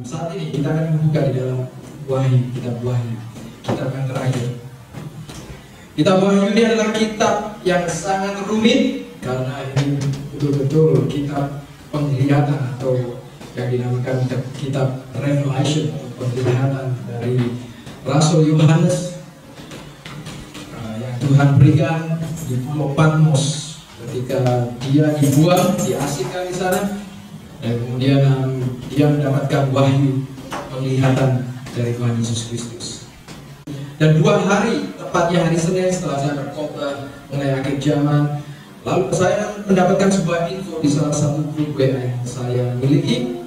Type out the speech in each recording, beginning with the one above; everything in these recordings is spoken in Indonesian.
Saat ini kita akan membuka di dalam Wahyu, kitab Wahyu, kitab yang terakhir. Kitab Wahyu ini adalah kitab yang sangat rumit karena ini betul-betul kitab penglihatan atau yang dinamakan kitab Revelation, penglihatan dari Rasul Yohanes yang Tuhan berikan di Pulau Patmos ketika dia dibuang, diasingkan di sana, dan kemudian dia mendapatkan wahyu penglihatan dari Tuhan Yesus Kristus. Dan 2 hari, tepatnya hari Senin setelah saya berkhotbah mengenai akhir zaman, lalu saya mendapatkan sebuah info di salah satu grup WA yang saya miliki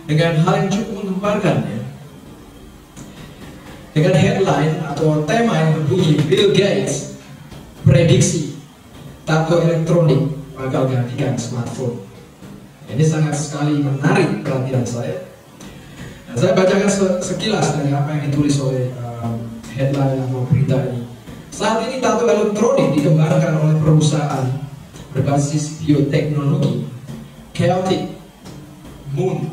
dengan hal yang cukup menggemparkan, ya. Dengan headline atau tema yang berbunyi Bill Gates prediksi tato elektronik bakal gantikan smartphone. Ini sangat sekali menarik perhatian saya. Nah, saya bacakan sekilas dari apa yang ditulis oleh headline atau berita ini. Saat ini tato elektronik dikembangkan oleh perusahaan berbasis bioteknologi Chaotic Moon.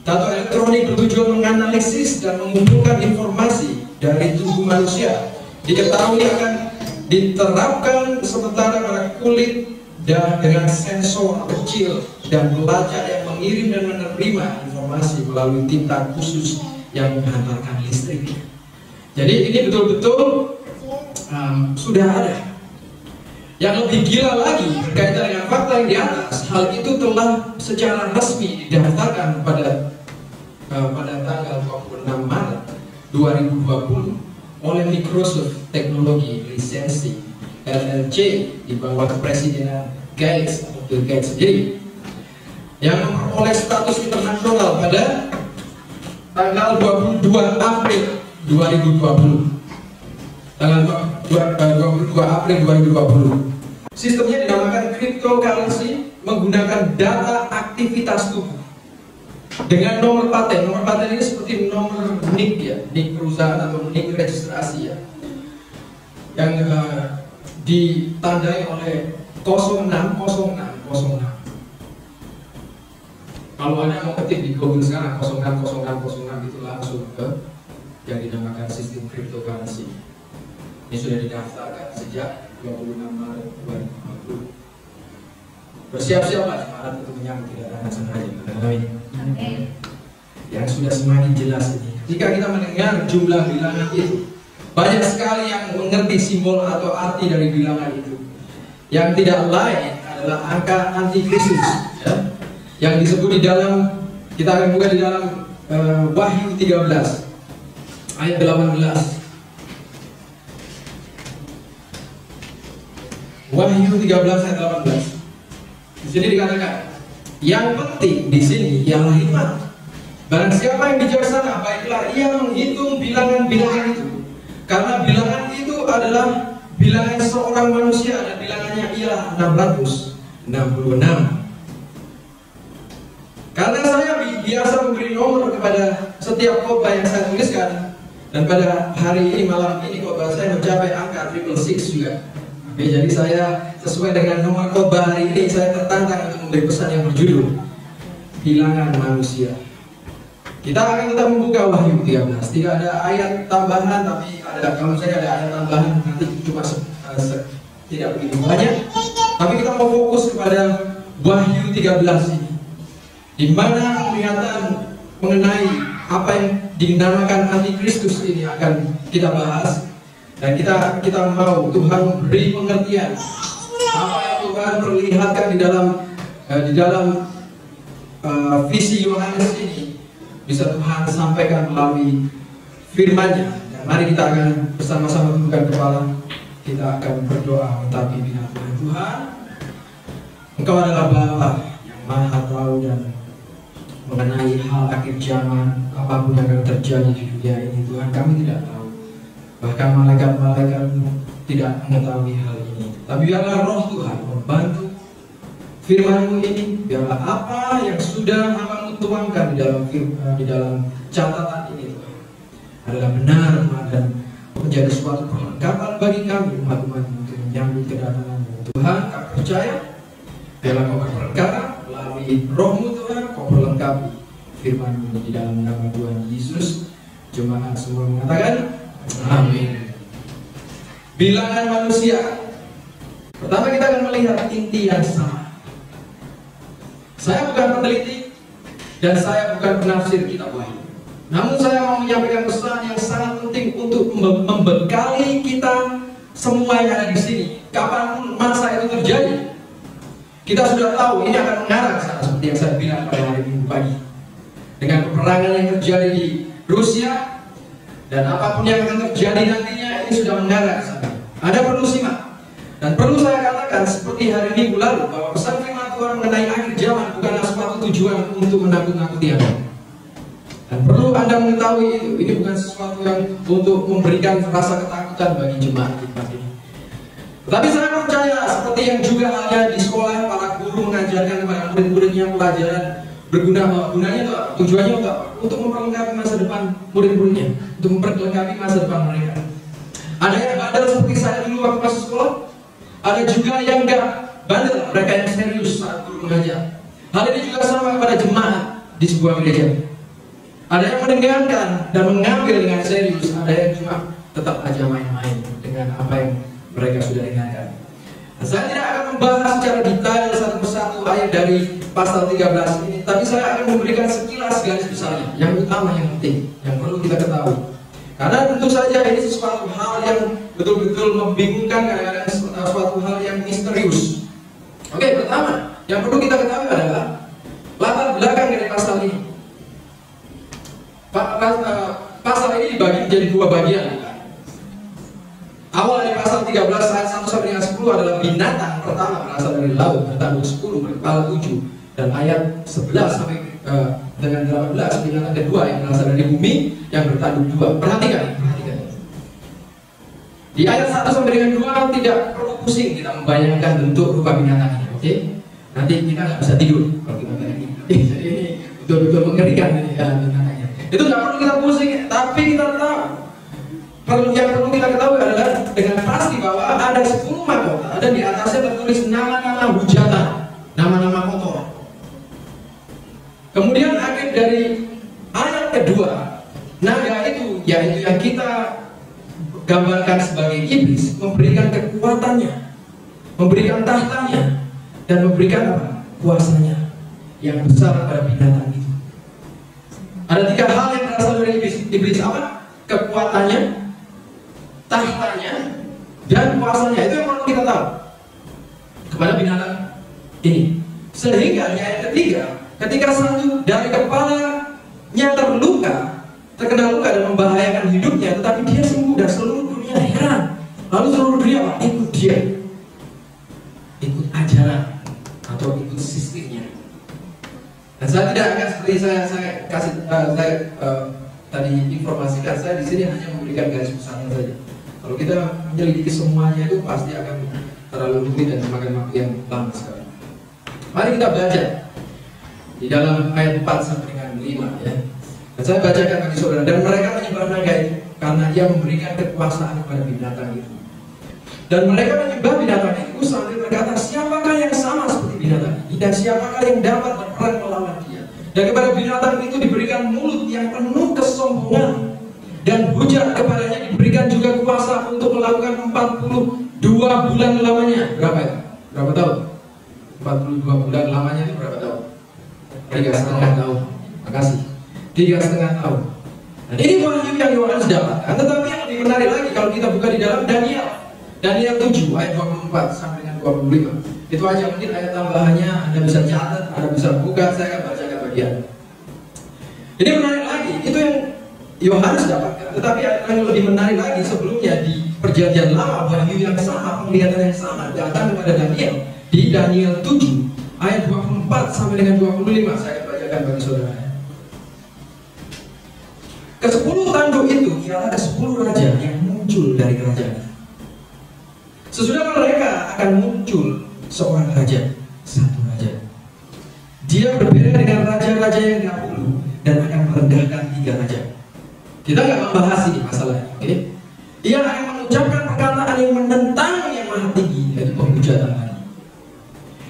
Tato elektronik bertujuan menganalisis dan mengumpulkan informasi dari tubuh manusia. Diketahui akan diterapkan sementara pada kulit dan dengan sensor kecil dan pelacak yang mengirim dan menerima informasi melalui tinta khusus yang menghantarkan listrik. Jadi ini betul-betul sudah ada. Yang lebih gila lagi berkaitan dengan fakta yang di atas, hal itu telah secara resmi didaftarkan pada tanggal 26 Maret 2020 oleh Microsoft Technology Lisensi LLC di bawah kepresidenan Gates atau Bill Gates sendiri, yang memperoleh status internasional pada tanggal 22 April 2020. Tanggal 22 April 2020. Sistemnya dinamakan cryptocurrency, menggunakan data aktivitas tubuh dengan nomor paten. Nomor paten ini seperti nomor NIK, ya, NIK perusahaan atau NIK registrasi, ya, yang ditandai oleh 060606. Kalau Anda mau ketik di Google sekarang 060606 itu langsung ke yang dinamakan sistem cryptocurrency. Ini sudah didaftarkan sejak 26 Maret 2020. Bersiap-siaplah Maret untuk menyambut kedatangan Sang Raja. Yang sudah semakin jelas ini. Jika kita mendengar jumlah bilangan itu, banyak sekali yang mengerti simbol atau arti dari bilangan itu. Yang tidak lain adalah angka antikristus, ya, yang disebut di dalam, kita akan buka di dalam Wahyu 13 ayat 18. Wahyu 13 ayat 18. Di sini dikatakan, yang penting di sini ialah iman. Barang siapa yang bijaksana, baiklah ia menghitung bilangan-bilangan itu. Karena bilangan itu adalah bilangan seorang manusia dan bilangannya ialah 666. Karena saya biasa memberi nomor kepada setiap khotbah yang saya tuliskan, dan pada hari ini, malam ini, khotbah saya mencapai angka 666 juga. Oke, jadi saya sesuai dengan nomor khotbah hari ini, saya tertantang untuk memberi pesan yang berjudul bilangan manusia. Kita akan tetap membuka Wahyu 13. Tidak ada ayat tambahan, tapi kalau saya ada ayat tambahan nanti cuma tidak begitu banyak. Tapi kita mau fokus kepada Wahyu 13 ini, di mana penglihatan mengenai apa yang dinamakan antikristus ini akan kita bahas. Dan kita mau Tuhan memberi pengertian apa yang Tuhan perlihatkan di dalam visi Yohanes ini bisa Tuhan sampaikan melalui firman-Nya. Dan mari kita akan bersama-sama tundukkan kepala. Kita akan berdoa mentaati bimbingan Tuhan. Tuhan, Engkau adalah Bapa yang Maha Tahu dan mengenai hal akhir zaman, apapun yang akan terjadi di dunia ini. Tuhan, kami tidak tahu. Bahkan malaikat-malaikat tidak mengetahui hal ini. Tapi biarlah Roh Tuhan membantu firman-Mu ini. Biarlah apa yang sudah Hamba-Mu tuangkan di dalam catatan ini, Tuhan, adalah benar, Tuhan, dan menjadi suatu perlengkapan bagi kami umat-umat untuk menyambut kedatangan-Mu. Tuhan, kami percaya biarlah Kau berperkara melalui Roh-Mu, Tuhan, Kau perlengkapi firman di dalam nama Tuhan Yesus. Jemaat semua mengatakan amin. Bilangan manusia. Pertama kita akan melihat inti yang sama. Saya bukan peneliti dan saya bukan penafsir kitab Wahyu. Namun saya mau menyampaikan pesan yang sangat penting untuk membekali kita semua yang ada di sini. Kapan masa itu terjadi, kita sudah tahu ini akan mengarah ke sana seperti yang saya bilang pada hari Minggu pagi. Dengan peperangan yang terjadi di Rusia dan apapun yang akan terjadi nantinya, ini sudah mengarah ke sana. Ada perlu simak. Dan perlu saya katakan seperti hari Minggu lalu bahwa pesan firman Tuhan mengenai akhir zaman bukanlah suatu tujuan untuk menakut-nakuti Anda. Dan perlu Anda mengetahui itu. Ini bukan sesuatu yang untuk memberikan rasa ketakutan bagi jemaat kita ini. Tetapi saya percaya seperti yang juga halnya di sekolah, para guru mengajarkan kepada murid-muridnya pelajaran berguna. Gunanya itu apa? Tujuannya apa? Untuk memperlengkapi masa depan murid-muridnya, untuk memperlengkapi masa depan mereka. Ada yang bandel seperti saya dulu waktu masuk sekolah. Ada juga yang enggak bandel, mereka yang serius saat guru mengajar. Hal ini juga sama kepada jemaat di sebuah gereja. Ada yang mendengarkan dan mengambil dengan serius, ada yang cuma tetap aja main-main dengan apa yang mereka sudah dengarkan. Nah, saya tidak akan membahas secara detail satu persatu ayat dari pasal 13 ini, tapi saya akan memberikan sekilas garis besarnya, yang utama, yang penting, yang perlu kita ketahui. Karena tentu saja ini sesuatu hal yang betul-betul membingungkan, kadang-kadang suatu hal yang misterius. Oke, pertama yang perlu kita ketahui adalah latar belakang dari pasal ini. Pasal ini dibagi menjadi dua bagian. Awal dari pasal 13 ayat 1 sampai dengan 10 adalah binatang pertama berasal dari laut bertanduk 10 berkepala 7, dan ayat 11 sampai dengan 18 binatang kedua yang berasal dari bumi yang bertanduk 2. Perhatikan. Di ayat 1 sampai dengan 2 tidak perlu pusing kita membayangkan bentuk rupa binatang ini, oke? Nanti kita nggak bisa tidur kalau kita bayangin. Jadi ini betul-betul mengerikan ini binatangnya. Itu nggak perlu kita pusing, tapi kita tahu. Yang perlu kita ketahui adalah dengan pasti bahwa ada 10 mahkota dan di atasnya tertulis nama-nama hujatan, nama-nama kotor. Kemudian akhir dari ayat kedua, naga itu, yaitu yang kita gambarkan sebagai iblis, memberikan kekuatannya, memberikan tahtanya, dan memberikan apa? Kuasanya yang besar pada binatang itu. Ada 3 hal yang berasal dari iblis. Iblis apa? Kekuatannya, tahtanya, dan kuasanya. Itu yang perlu kita tahu kepada binatang ini. Sehingga di ayat ketiga, ketika satu dari kepalanya terkena luka dan membahayakan hidupnya, tetapi dia sembuh dan seluruh dunia heran. Lalu seluruh dunia apa? Ikut dia, ikut ajaran atau ikut sistemnya. Dan saya tidak akan seperti saya kasih tadi informasikan, saya di sini hanya memberikan garis besarnya saja. Kalau kita menyelidiki semuanya itu pasti akan terlalu rumit dan memakan waktu yang lama sekali. Mari kita baca di dalam ayat 4 sampai dengan 5 ya. Dan saya bacakan bagi saudara. Dan mereka menyembah naga itu karena ia memberikan kekuasaan kepada binatang itu. Dan mereka menyembah binatang itu sambil berkata, siapakah yang sama seperti binatang ini, dan siapakah yang dapat berperang melawan dia. Dan kepada binatang itu diberikan mulut yang penuh kesombongan, dan hujat kepadanya diberikan juga kuasa untuk melakukan 42 bulan lamanya. Berapa ya? Berapa tahun? 42 bulan lamanya itu berapa tahun? 3,5 tahun. Makasih. 3,5 tahun. Dan ini wahyu yang Yohanes dapatkan. Tetapi yang lebih menarik lagi kalau kita buka di dalam Daniel 7 ayat 24 sampai dengan 25. Itu aja, mungkin ayat tambahannya Anda bisa catat, Anda bisa buka, saya akan bacakan bagian. Ini menarik lagi, itu yang Yohanes dapatkan. Tetapi yang lebih menarik lagi sebelumnya di perjanjian lama, wahyu yang sama, penglihatan yang sama datang kepada Daniel di Daniel 7 ayat 24 sampai dengan 25. Saya akan bacakan bagi saudara. Ke-10 tanduk itu ialah ke-10 raja yang muncul dari kerajaan. Sesudah mereka akan muncul seorang raja, satu raja. Dia berbeda dengan raja-raja yang dahulu dan akan merendahkan 3 raja. Kita nggak membahas ini masalahnya, oke? Ia akan mengucapkan perkataan yang menentang yang maha tinggi, yaitu penghujatan lagi.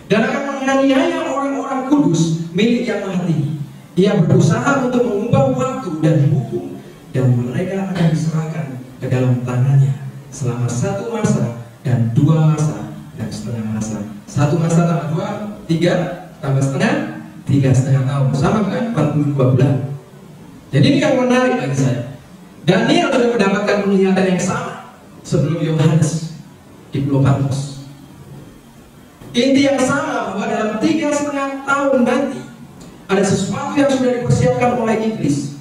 Dan akan menganiaya orang-orang kudus milik yang maha tinggi. Ia berusaha untuk mengubah waktu dan hukum, dan mereka akan diserahkan ke dalam tangannya selama 1 masa dan 2 masa dan setengah masa. 1 masa tambah 2, 3 tambah setengah, 3,5 tahun, sama kan 42 bulan. Jadi ini yang menarik bagi saya. Daniel sudah mendapatkan penglihatan yang sama sebelum Yohanes di Pulau Patmos. Inti yang sama, bahwa dalam 3,5 tahun nanti ada sesuatu yang sudah dipersiapkan oleh iblis.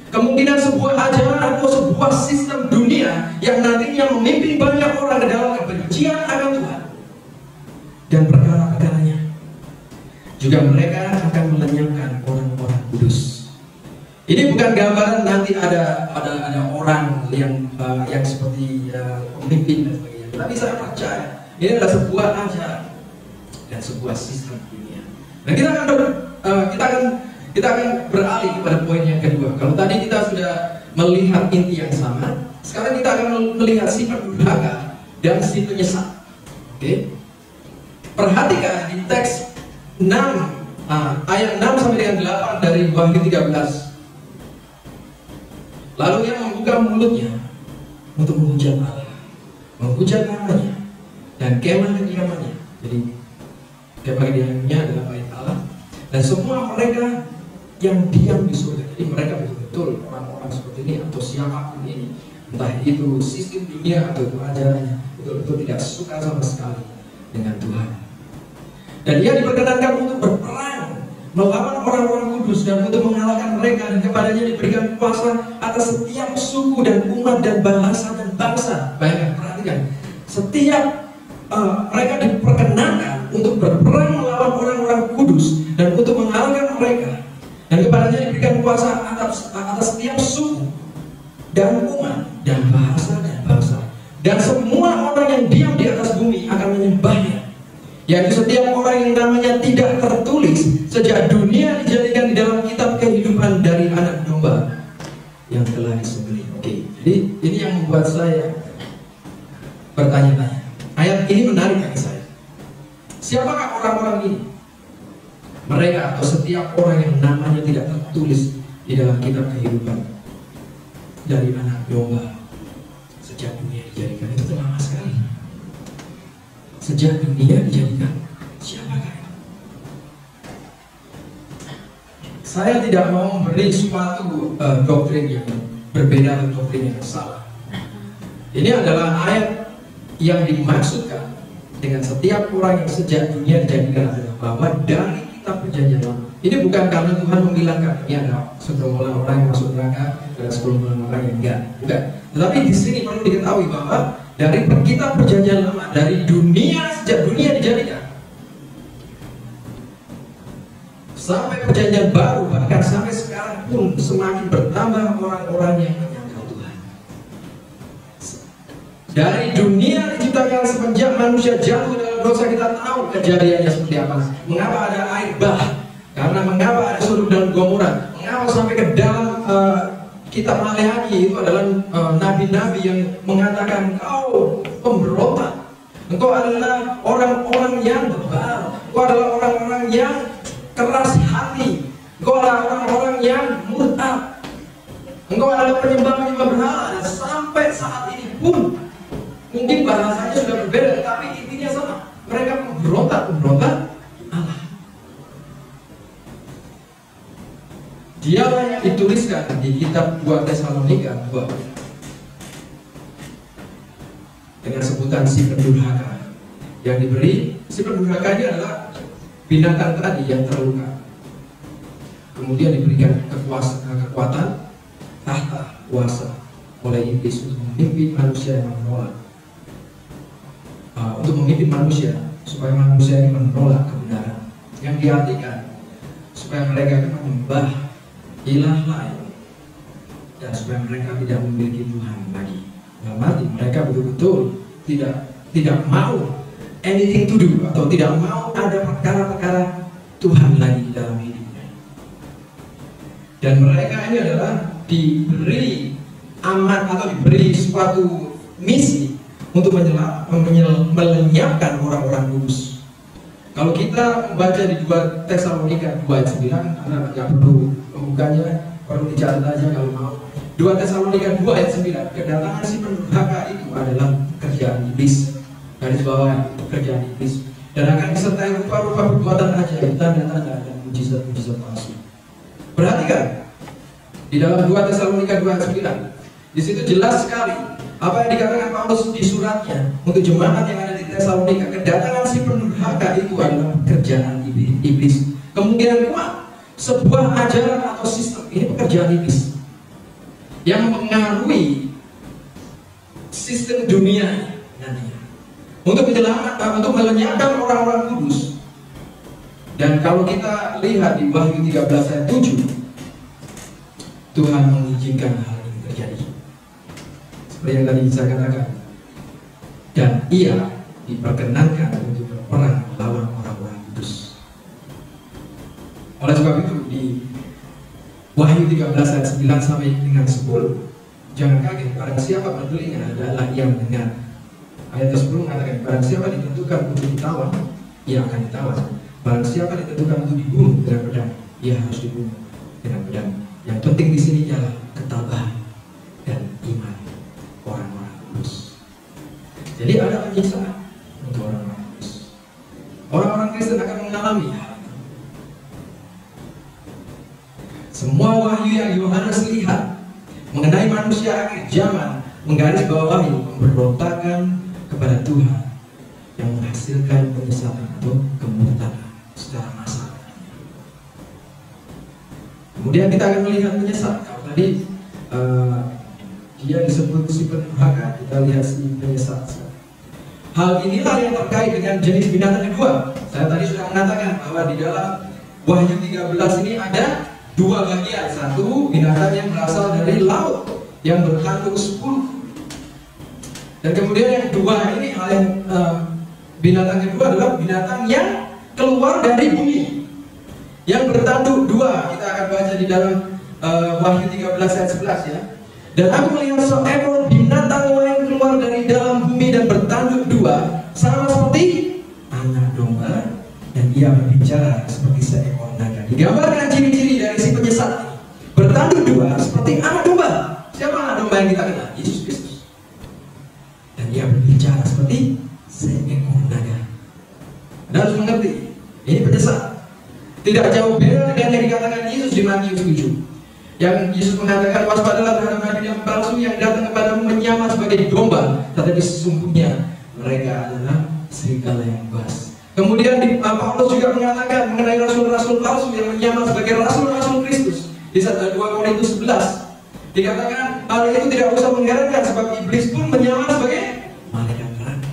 Kemungkinan sebuah ajaran atau sebuah sistem dunia yang nantinya memimpin banyak orang ke dalam kebencian akan Tuhan dan perkara-perkaranya. Juga mereka akan melenyapkan orang-orang kudus. Ini bukan gambaran nanti ada orang yang seperti pemimpin dan sebagainya. Tapi saya percaya ini adalah sebuah ajaran dan sebuah sistem dunia. Nah, kita akan beralih kepada poin yang kedua. Kalau tadi kita sudah melihat inti yang sama, sekarang kita akan melihat sifat durhaka dan si penyesat. Oke? Perhatikan di teks 6 ayat 6 sampai dengan 8 dari Wahyu 13. Lalu ia membuka mulutnya untuk menghujat Allah, menghujat namanya dan kemah kediamannya. Jadi kemah kediamannya adalah bait Allah dan semua mereka yang diam di surga. Jadi mereka betul-betul orang-orang seperti ini atau siapapun ini, entah itu sistem dunia atau itu ajarannya, betul-betul tidak suka sama sekali dengan Tuhan. Dan ia diperkenankan untuk berperang melawan orang-orang kudus dan untuk mengalahkan mereka, dan kepadanya diberikan kuasa atas setiap suku dan umat dan bahasa dan bangsa. Bayangkan, perhatikan, setiap mereka diperkenankan untuk berperang melawan orang-orang kudus dan untuk mengalahkan mereka, dan kepadanya diberikan kuasa atas setiap suku dan umat dan bahasa dan bangsa, dan semua orang yang diam di atas bumi akan menyembahnya, yaitu setiap orang yang namanya tidak tertulis sejak dunia dijadikan di dalam kitab kehidupan dari anak domba yang telah disembelih. Oke, jadi ini yang membuat saya bertanya-tanya. Ayat ini menarik bagi saya. Siapakah orang-orang ini? Mereka atau setiap orang yang namanya tidak tertulis di dalam kitab kehidupan dari anak domba sejak dunia dijadikan. Itu lama sekali. Sejak dunia dijadikan. Siapakah itu? Saya tidak mau memberi suatu doktrin yang berbeda dengan doktrin yang salah. Ini adalah ayat yang dimaksudkan dengan setiap orang yang sejak dunia dijadikan adalah bahwa dari kitab perjanjian lama. Ini bukan karena Tuhan menghilangkan ini ada segerombolan orang yang masuk neraka dan segerombolan orang yang enggak. Bukan. Tetapi di sini perlu diketahui bahwa dari kitab perjanjian lama, dari dunia sejak dunia dijadikan sampai perjanjian baru, bahkan sampai sekarang pun semakin bertambah orang-orang yang menyangkal Tuhan. Dari dunia diciptakan semenjak manusia jatuh dalam dosa, kita tahu kejadiannya seperti apa. Mengapa ada air bah? Karena mengapa ada Sodom dan Gomora? Mengapa sampai ke dalam kitab Maleakhi itu adalah nabi-nabi yang mengatakan kau pemberontak, engkau adalah orang-orang yang bebal, engkau adalah orang-orang yang keras hati, engkau adalah orang-orang yang murtad, engkau adalah penyembah-penyembah berhala. Dan sampai saat ini pun mungkin bahasanya sudah berbeda, tapi intinya sama. Mereka memberontak Allah. Dialah yang dituliskan di kitab 2 Tesalonika dengan sebutan si pendurhaka yang diberi. Si pendurhaka ini adalah binatang tadi yang terluka, kemudian diberikan kekuatan, tahta, kuasa oleh iblis untuk memimpin manusia yang menolak, untuk memimpin manusia supaya manusia ini menolak kebenaran, yang diartikan supaya mereka menyembah ilah lain dan supaya mereka tidak memiliki Tuhan lagi. Dalam arti mereka betul-betul tidak mau anything to do, atau tidak mau ada perkara-perkara Tuhan lagi dalam hidupnya. Dan mereka ini adalah diberi amat atau diberi suatu misi untuk melenyapkan orang-orang kudus. Kalau kita membaca di 2 Tesalonika 2 ayat 9, Anda nggak perlu membukanya, perlu dicatat aja kalau mau. 2 Tesalonika 2 ayat 9, kedatangan si pendurhaka itu adalah pekerjaan iblis. Garis bawah, pekerjaan iblis. Dan akan disertai rupa-rupa perbuatan ajaib, tanda-tanda dan mujizat-mujizat palsu. Perhatikan, di dalam 2 Tesalonika 2 ayat 9, di situ jelas sekali apa yang dikatakan Paulus di suratnya untuk jemaat yang ada di Tesalonika. Kedatangan si pendurhaka itu adalah pekerjaan iblis. Kemungkinan kuat sebuah ajaran atau sistem ini pekerjaan iblis yang mempengaruhi sistem dunia nantinya untuk menyelamatkan, untuk melenyapkan orang-orang kudus. Dan kalau kita lihat di Wahyu 13 ayat 7, Tuhan mengizinkan hal ini terjadi. Seperti yang tadi saya katakan, dan ia diperkenankan untuk berperang melawan orang-orang kudus. Oleh sebab itu di Wahyu 13 ayat 9 sampai dengan 10, jangan kaget, barang siapa bertelinga adalah yang mendengar. Ayat 10 mengatakan, barang siapa ditentukan untuk ditawan, ia akan ditawan. Barang siapa ditentukan untuk dibunuh dengan pedang, ia harus dibunuh dengan pedang. Yang penting di sini ialah ketabahan dan iman orang-orang kudus. Jadi ada penyiksaan untuk orang-orang kudus. Orang-orang Kristen akan mengalami hal itu. Semua wahyu yang Yohanes lihat mengenai manusia akhir zaman menggarisbawahi pemberontakan kepada Tuhan yang menghasilkan penyesalan atau kemurtadan secara massal. Kemudian kita akan melihat penyesat. Kalau tadi dia disebut si pendurhaka, kita lihat si penyesat. Hal inilah yang terkait dengan jenis binatang kedua. Saya tadi sudah mengatakan bahwa di dalam Wahyu 13 ini ada 2 bagian. Satu, binatang yang berasal dari laut yang bertanduk 10. Dan kemudian yang kedua ini, hal yang binatang kedua adalah binatang yang keluar dari bumi yang bertanduk 2. Kita akan baca di dalam Wahyu 13 ayat 11 ya. Dan aku melihat seekor binatang lain keluar dari dalam bumi dan bertanduk 2, sama seperti anak domba, dan ia berbicara seperti seekor naga. Digambarkan ciri-ciri dari si penyesat bertanduk 2 seperti anak domba. Siapa anak domba yang kita kenal? Yesus Kristus. Dan ia berbicara seperti seekor naga. Anda harus mengerti, ini penyesat. Tidak jauh beda dengan yang dikatakan Yesus di Matius 7. Yang Yesus mengatakan, waspadalah terhadap nabi yang palsu yang datang kepadamu menyamar sebagai domba, tetapi sesungguhnya mereka adalah serigala yang buas. Kemudian Paulus juga mengatakan mengenai rasul-rasul palsu yang menyamar sebagai rasul-rasul Kristus. Di 2 Korintus 11 dikatakan hal itu tidak usah mengherankan, sebab iblis pun menyamar sebagai malaikat neraka.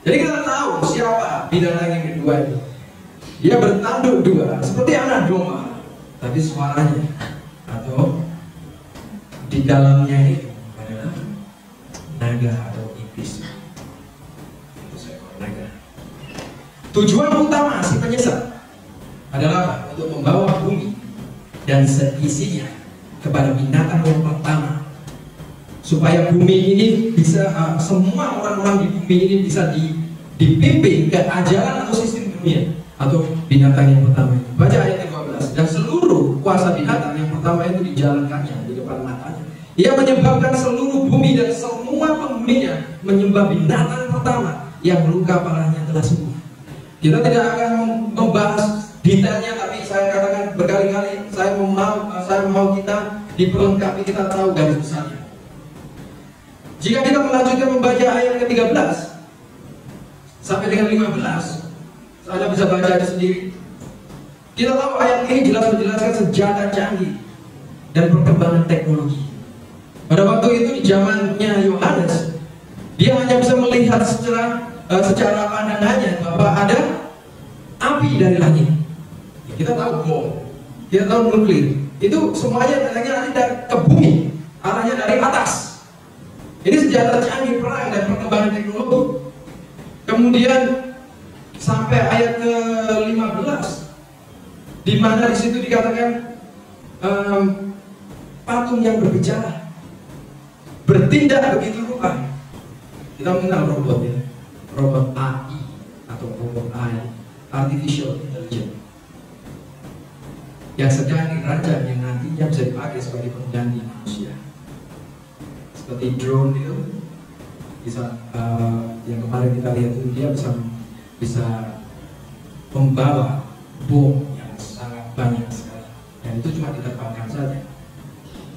Jadi kita tahu siapa binatang yang kedua itu. Dia bertanduk 2 seperti anak domba, tapi suaranya atau di dalamnya itu adalah naga atau iblis. Itu seekor naga. Tujuan utama si penyesat adalah untuk membawa bumi dan seisinya kepada binatang yang pertama, supaya bumi ini bisa semua orang-orang di bumi ini bisa dipimpin ke ajaran atau sistem dunia atau binatang yang pertama itu. Baca ayat 15. Dan seluruh kuasa binatang yang pertama itu dijalankannya di depan matanya. Ia menyebabkan seluruh bumi dan semua penghuninya menyembah binatang pertama yang luka parahnya telah sembuh. Kita tidak akan membahas detailnya, tapi saya katakan berkali-kali, saya mau kita diperlengkapi, kita tahu garis besarnya. Jika kita melanjutkan membaca ayat ke-13 sampai dengan 15, Anda bisa baca itu sendiri. Kita tahu ayat ini jelas menjelaskan senjata canggih dan perkembangan teknologi. Pada waktu itu di zamannya Yohanes, dia hanya bisa melihat secara pandangannya bahwa ada api dari langit. Kita tahu bom, kita tahu nuklir. Itu semuanya datangnya nanti ke bumi, arahnya dari atas. Ini senjata canggih perang dan perkembangan teknologi. Kemudian sampai ayat ke-15, di mana di situ dikatakan patung yang berbicara bertindak begitu rupa. Kita mengenal robot ya, robot AI atau robot AI, artificial intelligence, yang sedang dirancang yang nantinya bisa dipakai sebagai pengganti manusia. Seperti drone itu, bisa yang kemarin kita lihat itu dia bisa membawa bom yang sangat banyak sekali, dan itu cuma diterbangkan saja.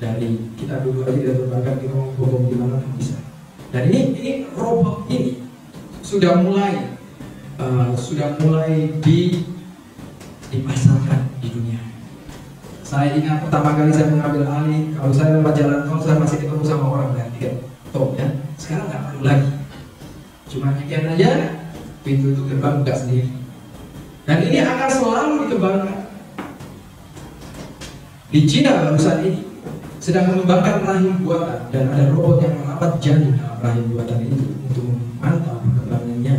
Dari kita dulu aja kita terbangkan, kita mau bom di mana pun bisa. Dan ini robot ini sudah mulai dipasarkan di dunia. Saya ingat pertama kali saya mengambil alih, kalau saya lewat jalan tol saya masih ketemu sama orang dengan tiket tol ya. Sekarang nggak perlu lagi, cuma tiket aja, pintu itu gerbang buka sendiri. Dan ini akan selalu dikembangkan. Di Cina barusan ini sedang mengembangkan rahim buatan, dan ada robot yang merapat janin dalam rahim buatan itu untuk memantau perkembangannya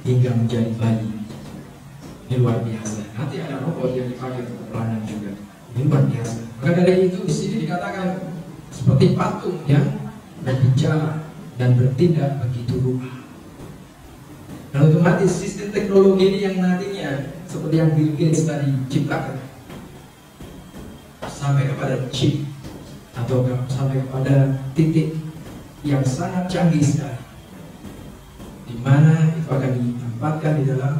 hingga menjadi bayi. Ini luar biasa. Nanti ada robot yang dipakai untuk peranan juga. Ini luar biasa. Maka dari itu di sini dikatakan seperti patung yang berbicara dan bertindak begitu rupa. Dan otomatis sistem teknologi ini yang nantinya seperti yang Bill Gates tadi ciptakan, sampai kepada chip atau sampai kepada titik yang sangat canggih sekali, di mana itu akan ditempatkan di dalam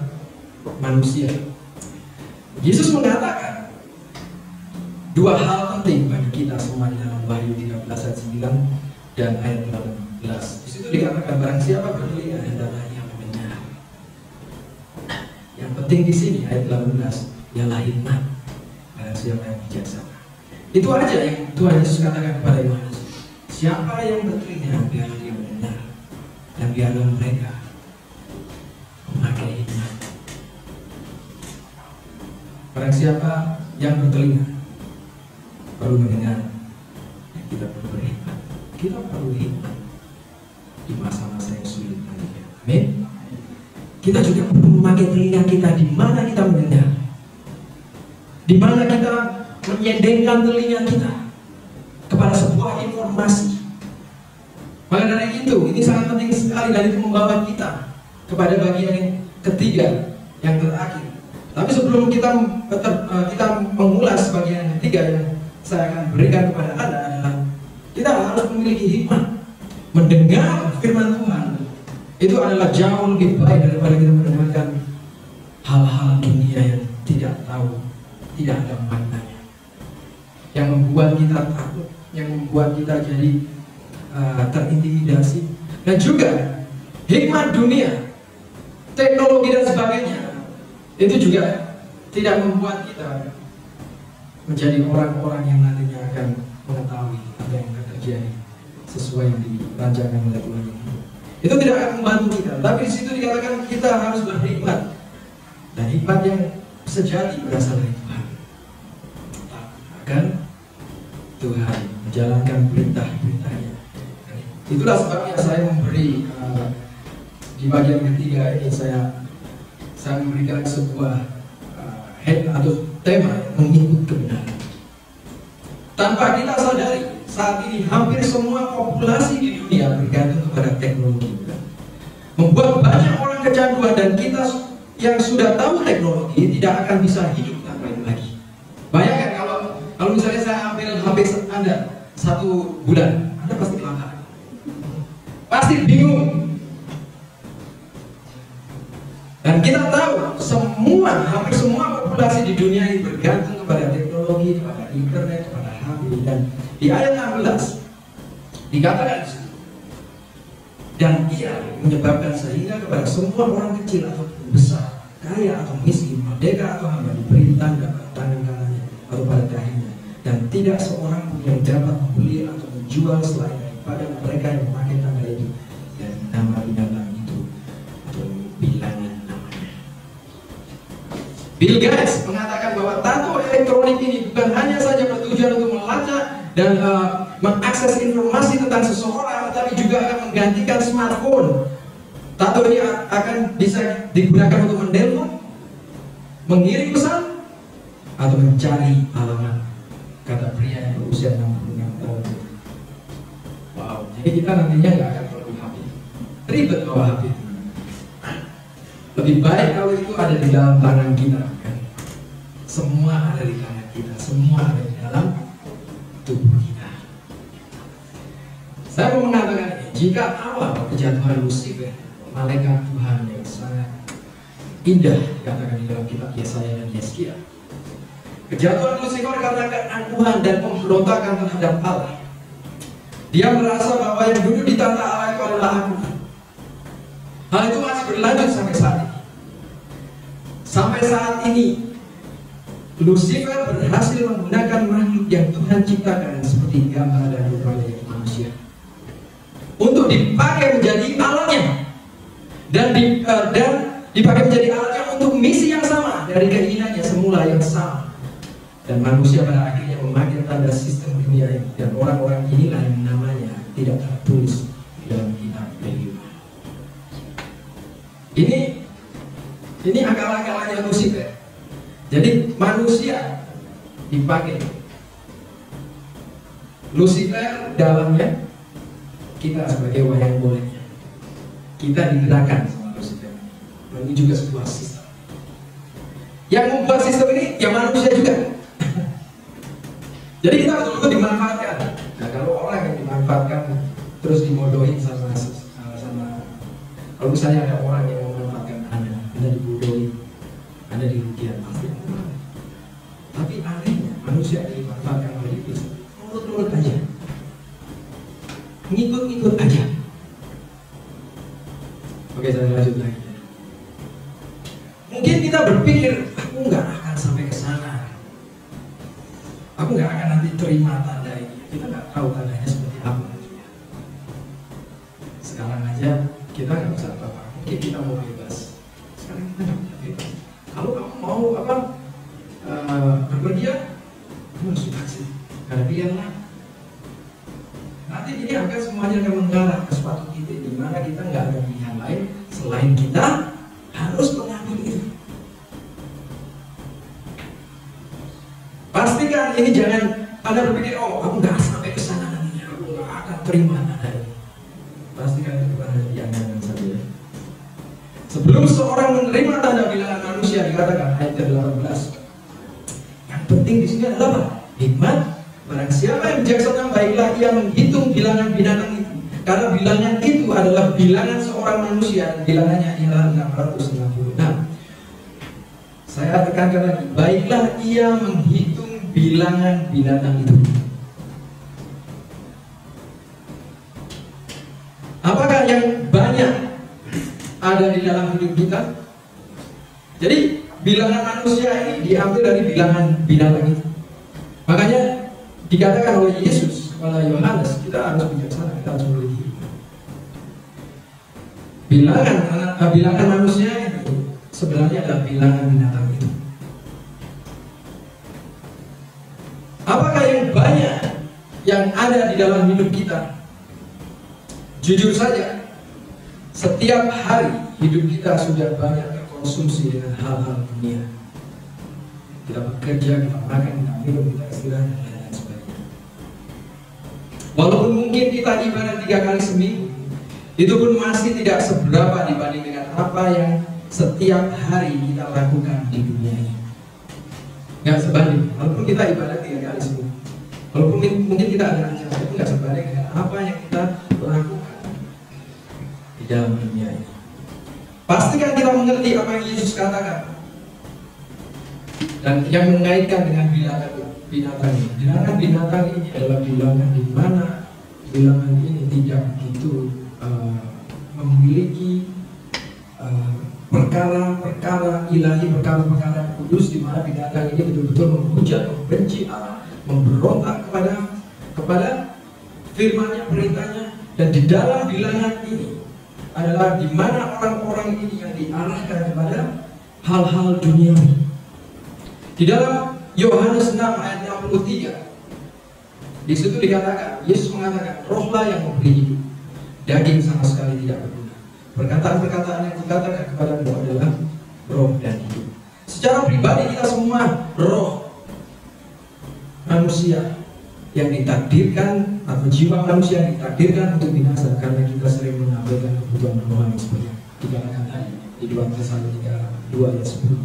manusia. Yesus mengatakan dua hal penting bagi kita semua di dalam Wahyu 13 ayat 9 dan ayat 18. Di situ dikatakan barang siapa bertelinga hendaklah ia mendengar. Yang penting di sini ayat 18 ialah hikmat. Barang siapa yang bijaksana. Itu aja yang Tuhan Yesus katakan kepada Yohanes. Siapa yang bertelinga biarlah dia mendengar, dan biarlah mereka memakai hikmat. Barang siapa yang bertelinga perlu mendengar, ya kita perlu berhikmat. Kita perlu hikmat di masa-masa yang sulit nantinya. Amin. Kita juga perlu memakai telinga kita di mana kita mendengar, di mana kita menyendengkan telinga kita kepada sebuah informasi. Maka dari itu, ini sangat penting sekali, dan itu membawa kita kepada bagian yang ketiga, yang terakhir. Tapi sebelum kita mengulas bagian yang ketiga yang saya akan berikan kepada Anda adalah kita harus memiliki hikmat. Mendengar firman Tuhan itu adalah jauh lebih baik daripada kita mendengarkan hal-hal dunia yang tidak tahu, tidak ada maknanya, yang membuat kita takut, yang membuat kita jadi terintimidasi. Dan juga hikmat dunia, teknologi dan sebagainya, itu juga tidak membuat kita menjadi orang-orang yang nantinya akan mengetahui apa yang akan terjadi sesuai yang dirancangkan oleh Tuhan. Itu tidak akan membantu kita. Tapi di situ dikatakan kita harus berhikmat, dan hikmat yang sejati berasal dari Tuhan. Akan Tuhan menjalankan perintah-perintahnya. Itulah sebabnya saya memberi di bagian ketiga ini saya memberikan sebuah head atau tema mengikut kebenaran. Tanpa kita sadari, saat ini hampir semua populasi di dunia bergantung kepada teknologi. Membuat banyak orang kecanduan, dan kita yang sudah tahu teknologi tidak akan bisa hidup tanpa itu lagi. Bayangkan kalau misalnya saya ambil HP Anda 1 bulan, Anda pasti kelaparan, pasti bingung. Dan kita tahu hampir semua populasi di dunia ini bergantung kepada teknologi, kepada internet, kepada HP. Dan di ayat 16 dikatakan di situ, dan ia menyebabkan sehingga kepada semua orang kecil atau besar, kaya atau miskin, merdeka atau hamba, diberi tanda pada tangan kanannya atau pada dahinya, dan tidak seorang pun yang dapat membeli atau menjual selain daripada mereka yang memakai tanda itu dan nama binatang itu atau bilangan namanya. Bill Gates mengatakan bahwa tato elektronik ini bukan hanya saja bertujuan untuk melacak dan mengakses informasi tentang seseorang, tetapi juga akan menggantikan smartphone. Tato ini akan bisa digunakan untuk menelpon, mengirim pesan, atau mencari alamat, kata pria yang berusia 66 tahun. Wow, jadi kita nantinya nggak akan perlu HP. Ribet bawa HP. Lebih Lebih baik kalau itu ada di dalam tangan kita, kan? Semua ada di tangan kita, semua ada di dalam tubuh kita. Saya mau mengatakan ini, jika awal kejatuhan Lucifer, malaikat Tuhan yang sangat indah dikatakan di dalam kitab Yesaya dan Yesaya, kejatuhan Lucifer karena keangkuhan dan pemberontakan terhadap Allah. Dia merasa bahwa yang dulu ditata Allah itu adalah aku. Hal itu masih berlanjut sampai saat ini. Sampai saat ini Lucifer berhasil menggunakan makhluk yang Tuhan ciptakan seperti gambar dan rupa dari manusia untuk dipakai menjadi alatnya dan dipakai menjadi alatnya untuk misi yang sama dari keinginannya semula yang sama. Dan manusia pada akhirnya memakai tanda sistem dunia ini, dan orang-orang inilah yang namanya tidak tertulis dalam kitab kehidupan. Ini akal-akalannya Lucifer. Jadi manusia dipakai. Lucifer dalamnya kita sebagai wayang goleknya. Kita digerakkan sama Lucifer. Ini juga sebuah sistem. Yang membuat sistem ini ya manusia juga. Jadi kita betul-betul dimanfaatkan. Nah, kalau orang yang dimanfaatkan terus dimodohin sama kalau misalnya ada orang yang memanfaatkan Anda dibodohi, Anda dirugikan, pasti. Tapi anehnya manusia yang dimanfaatkan oleh iblis nurut-nurut aja, ngikut-ngikut aja. Oke, saya lanjut lagi. Mungkin kita berpikir, aku nggak akan sampai ke sana. Aku nggak akan nanti terima tanda ini. Kita nggak tahu tandanya seperti apa. Sekarang aja kita nggak bisa apa-apa. Mungkin kita mau bebas. Sekarang kita nggak bisa bebas. Kalau kamu mau berpergian, kamu harus vaksin. Karena pilihan lain. Nanti ini akan semuanya akan mengarah ke suatu titik di mana kita nggak ada pilihan lain selain kita harus mengambil itu. Pastikan ini jangan Anda berpikir, oh aku nggak sampai ke sana nantinya, aku nggak akan terima tanda ini. Pastikan itu bukan hanya diangan saja. Sebelum seorang menerima tanda bilangan manusia dikatakan ayat 18. Yang penting di sini adalah apa? Hikmat. Barang siapa yang bijaksana, baiklah ia menghitung bilangan binatang itu. Karena bilangan itu adalah bilangan seorang manusia dan bilangannya ialah 666. Saya tekankan lagi, baiklah ia menghitung bilangan binatang itu. Apakah yang banyak ada di dalam hidup kita? Jadi bilangan manusia ini diambil dari bilangan binatang itu. Makanya dikatakan oleh Yesus kepada Yohanes, kita harus bijaksana, kita harus memiliki bilangan manusia itu sebenarnya adalah bilangan binatang itu. Apakah yang banyak yang ada di dalam hidup kita? Jujur saja, setiap hari hidup kita sudah banyak terkonsumsi dengan hal-hal dunia. Kita bekerja, kita makan, kita minum, kita istirahat, dan lain sebagainya. Walaupun mungkin kita ibadah 3 kali seminggu, itu pun masih tidak seberapa dibanding dengan apa yang setiap hari kita lakukan di dunia ini. Nggak sebanding. Walaupun kita ibadah 3 kali seminggu, walaupun mungkin kita ada acara, itu nggak sebanding dengan apa yang kita lakukan di dalam dunia ini. Pastikan kita mengerti apa yang Yesus katakan dan yang mengaitkan dengan binatang ini. Bilangan binatang ini adalah bilangan di mana bilangan ini tidak begitu memiliki perkara-perkara ilahi, perkara-perkara kudus, di mana binatang ini betul-betul menghujat, membenci Allah, memberontak kepada firman-Nya, perintahnya. Dan di dalam bilangan ini adalah di mana orang-orang ini yang diarahkan kepada hal-hal duniawi. Di dalam Yohanes 6 ayat 63, di situ dikatakan, Yesus mengatakan, rohlah yang memberi hidup, daging sama sekali tidak berguna. Perkataan-perkataan yang dikatakan kepadamu adalah roh dan hidup. Secara pribadi kita semua roh manusia yang ditakdirkan, atau jiwa manusia yang ditakdirkan untuk binasa karena kita sering mengabaikan kebutuhan rohani seperti yang dikatakan tadi. di 2 Tesalonika 2 ayat 10.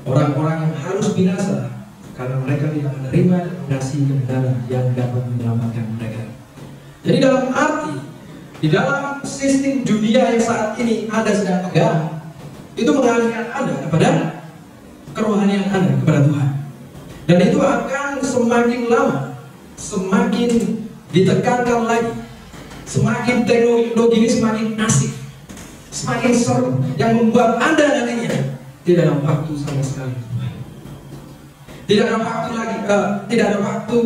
Orang-orang yang harus binasa karena mereka tidak menerima dan mengasihi kebenaran yang dapat menyelamatkan mereka. Jadi dalam arti, di dalam sistem dunia yang saat ini Anda sedang pegang, itu mengalihkan Anda kepada kerohanian Anda, kepada Tuhan. Dan itu akan semakin lama, semakin ditekankan lagi, semakin teknologi ini semakin asik, semakin seru, yang membuat Anda nantinya tidak ada waktu sama sekali. Tidak ada waktu lagi, tidak ada waktu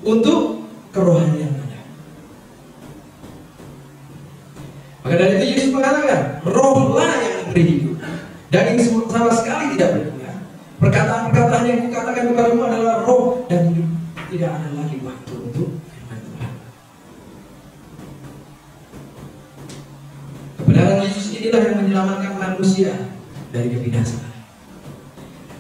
untuk kerohanian Anda. Maka dari itu Yesus mengatakan, rohlah yang memberi hidup, daging sama sekali tidak berguna. Perkataan-perkataan yang kukatakan kepadamu adalah roh dan hidup. Tidak ada lagi waktu untuk firman Tuhan. Kebenaran Yesus inilah yang menyelamatkan manusia dari kebinasaan.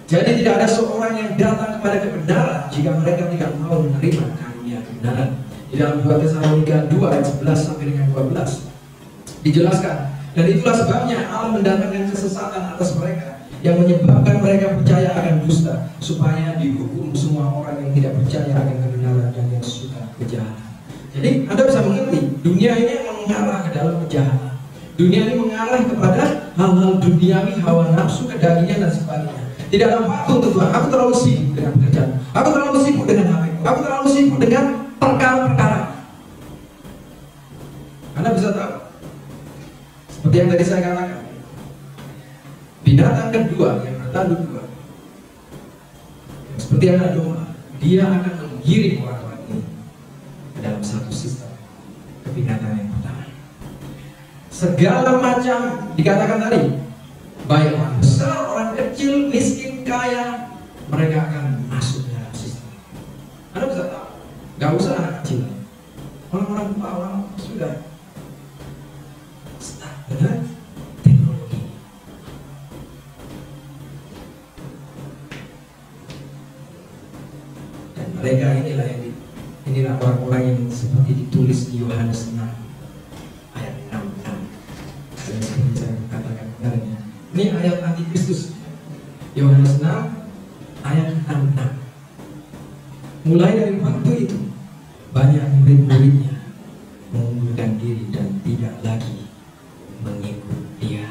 Jadi tidak ada seorang yang datang kepada kebenaran jika mereka tidak mau menerima karunia kebenaran. Di dalam 2 Tesalonika 2 ayat 11 sampai dengan 12 dijelaskan, dan itulah sebabnya Allah mendatangkan kesesatan atas mereka yang menyebabkan mereka percaya akan dusta, supaya dihukum semua orang yang tidak percaya akan kebenaran dan yang suka kejahatan. Jadi Anda bisa mengerti, dunia ini mengarah ke dalam kejahatan. Dunia ini mengarah kepada hal-hal duniawi, hawa nafsu, kedagingan dan sebagainya. Tidak ada waktu untuk Tuhan. Aku terlalu sibuk dengan pekerjaan. Aku terlalu sibuk dengan HP. Aku terlalu sibuk dengan perkara-perkara. Anda bisa tahu, seperti yang tadi saya katakan, binatang kedua yang bertanduk dua, seperti anak domba, dia akan menggiring orang-orang ini ke dalam satu sistem kebinatang yang pertama. Segala macam dikatakan tadi, baik orang besar, orang kecil, miskin, kaya, mereka akan masuk dalam sistem. Anda bisa tahu, gak usah anak kecil, orang-orang tua, orang sudah start dengan teknologi. Dan mereka inilah orang-orang yang seperti ditulis di Yohanes 6 ayat 66. Seperti saya katakan kemarin, ini ayat antikristus. Yohanes 6 ayat 66. Mulai dari waktu itu banyak murid-muridnya mengundurkan diri dan tidak lagi mengikut dia.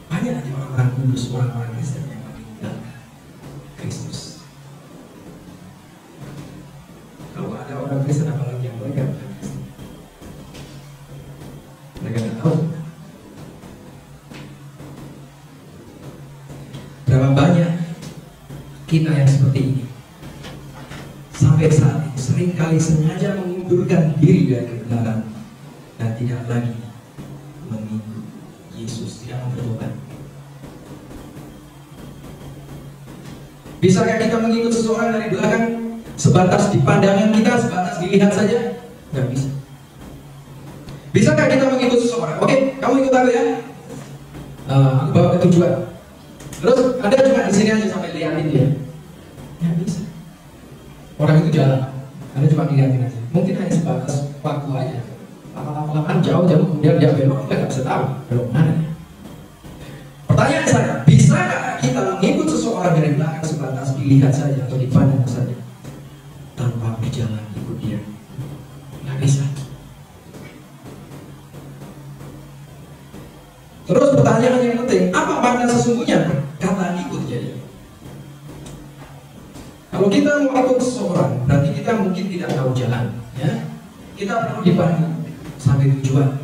Banyak aja orang-orang kudus, orang-orang Kristen yang meninggalkan Kristus. Kalau ada orang Kristen, apalagi yang mereka bukan Kristen, mereka tidak tahu. Berapa banyak kita yang seperti ini sampai saat ini seringkali sengaja mengundurkan diri dari kebenaran dan tidak lagi mengikut Yesus, tidak mau bertobat. Bisakah kita mengikut seseorang dari belakang sebatas di pandangan kita, sebatas dilihat saja? Nggak bisa. Bisakah kita mengikut seseorang? Oke, kamu ikut aku ya. Aku bawa ke tujuan. Terus Anda cuma di sini aja sampai liatin dia. Nggak bisa. Orang itu jalan, Anda cuma liatin aja. Mungkin hanya sebatas waktu aja. Lama-lama jauh-jauh kemudian dia belok, kita nggak bisa tahu belok mana. Pertanyaan saya, bisakah kita mengikut seseorang dari belakang sebatas dilihat saja atau dipandang saja tanpa berjalan ikut dia? Nggak bisa. Terus pertanyaan yang penting, apa makna sesungguhnya kata ikut jadi? Kalau kita mau ikut seseorang, berarti kita mungkin tidak tahu jalan, ya. Kita perlu dibantu sampai tujuan.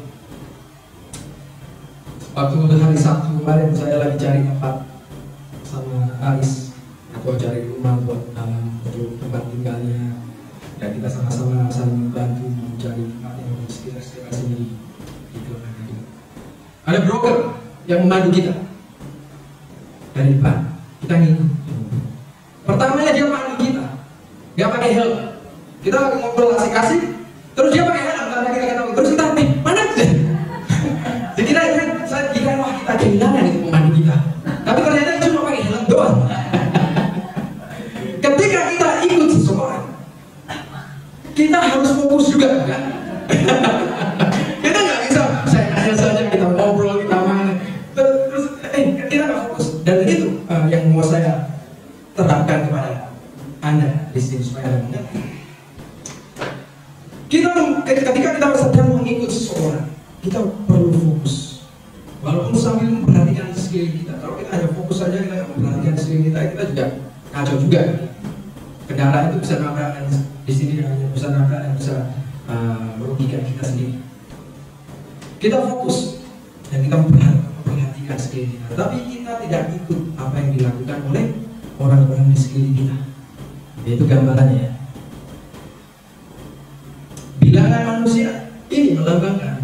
Waktu hari Sabtu kemarin saya lagi cari tempat sama Aris, atau cari rumah buat untuk tempat tinggalnya, dan kita sama-sama saling membantu mencari tempat yang di sekitar sini. Gitu. Ada broker yang memandu kita dari depan, kita ngikut. Pertamanya dia pandu kita, nggak pakai helm. Kita lagi ngobrol asik-asik, terus dia pakai helm karena kita ketahui. Terus kita, mana sih? Dikira saya kira wah kita kehilangan itu pemandu kita. Tapi ternyata cuma pakai helm doang. Ketika kita ikut seseorang, kita harus fokus juga, kan? Kita nggak bisa saya saja. Anda di sini supaya Anda mengerti. Ketika kita sedang mengikut seseorang, kita perlu fokus. Walaupun sambil memperhatikan sekeliling kita. Kalau kita hanya fokus saja, kita nggak memperhatikan sekeliling kita juga kacau juga. Kendaraan itu bisa nabrak, di sini hanya bisa nabrak dan bisa merugikan kita sendiri. Kita fokus dan kita memperhatikan sekeliling kita, tapi kita tidak ikut apa yang dilakukan oleh orang-orang di sekeliling kita. Itu gambarannya ya. Bilangan manusia ini melambangkan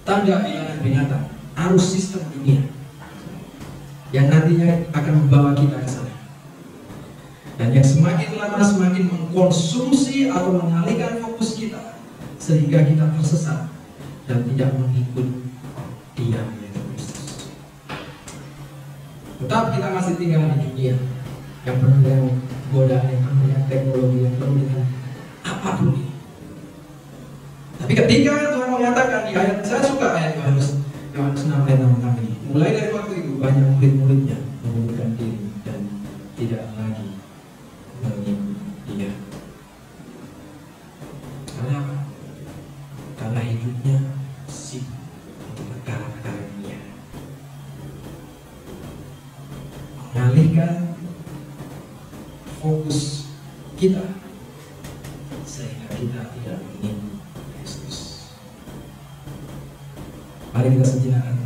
tanda bilangan binatang, arus sistem dunia yang nantinya akan membawa kita ke sana. Dan yang semakin lama semakin mengkonsumsi atau mengalihkan fokus kita sehingga kita tersesat dan tidak mengikut Dia, yaitu Kristus. Tetap kita masih tinggal di dunia yang penuh dengan godaan, yang penuh dengan teknologi, yang penuh dengan apapun ini. Tapi ketika Tuhan mengatakan di ayat, saya suka ayat Yohanes 6 ayat 6 ini. Mulai dari waktu itu banyak murid-muridnya mengundurkan diri dan tidak lagi mengikut Dia. Karena apa? Karena hidupnya sibuk untuk perkara-perkara dunia, mengalihkan fokus kita sehingga kita tidak mengikut Kristus. Mari kita sejenak